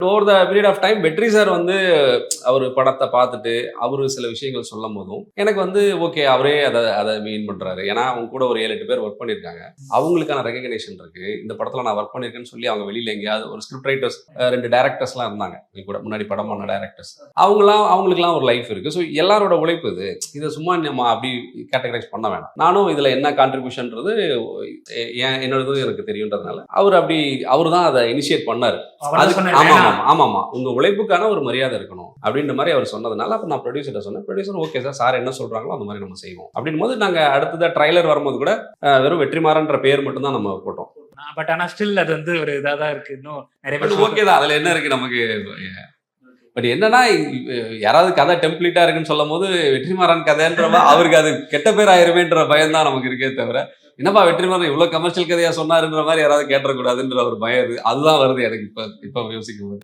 Over the period of time Vetri sir வந்து அவர் படத்தை பார்த்துட்டு அவரு சில விஷயங்கள் சொல்லும் போதும் எனக்கு வந்து ஓகே அவரே அதை மீன் பண்றாரு. ஏன்னா அவங்க கூட ஒரு 7-8 பேர் ஒர்க் பண்ணியிருக்காங்க. அவங்களுக்கான ரெகக்னேஷன் இருக்கு. இந்த படத்துல நான் ஒர்க் பண்ணியிருக்கேன்னு சொல்லி அவங்க வெளியில எங்கேயாவது ஒரு ஸ்கிரிப்ட் ரைட்டர்ஸ் 2 டைரக்டர்ஸ்லாம் இருந்தாங்க. எங்க கூட முன்னாடி படம் பண்ண டைரக்டர்ஸ். அவங்களுக்குலாம் ஒரு லைஃப் இருக்கு. ஸோ எல்லாரோட உழைப்பு இது. இதை சும்மா நம்ம அப்படி கேட்டகரைஸ் பண்ண வேண்டாம். நானும் இதுல என்ன கான்ட்ரிபியூஷன்றது என்னோடது எனக்கு தெரியுன்றதுனால அவர் தான் அதை இனிஷியேட் பண்ணாரு. ஆமாமா உங்க உழைப்புக்கான ஒரு மரியாதை இருக்கணும் அப்படின்ற மாதிரி அவர் சொன்னதுனால அப்ப நான் ப்ரொடியூசர்ட்ட சொன்னேன். ப்ரொடியூசர் ஓகே சார் என்ன சொல்றாங்களோ அந்த மாதிரி நம்ம செய்வோம் அப்படின் போது நாங்க அடுத்ததா ட்ரைலர் வரும்போது கூட வெறும் வெற்றிமாறன்ற பேர் மட்டும் தான் நம்ம போட்டோம். பட் ஆனா ஸ்டில் அது வந்து ஒரு இதாக தான் இருக்கு. இன்னும் நிறைய பேர் ஓகே தான், அதுல என்ன இருக்கு நமக்கு. பட் என்னன்னா யாராவது கதை டெம்ப்ளேட்டா இருக்குன்னு சொல்லும் போது வெற்றிமாறன் கதைன்ற அவருக்கு அது கெட்ட பேர் ஆயிருமேன்ற பயம் தான் நமக்கு இருக்கே தவிர, என்னப்பா வெற்றிமாறன் இவ்வளவு கமர்ஷியல் கதையா சொன்னாருன்ற மாதிரி யாராவது கேட்டக்கூடாதுன்ற ஒரு பயம் அதுதான் வருது எனக்கு இப்ப யோசிக்கும் போது.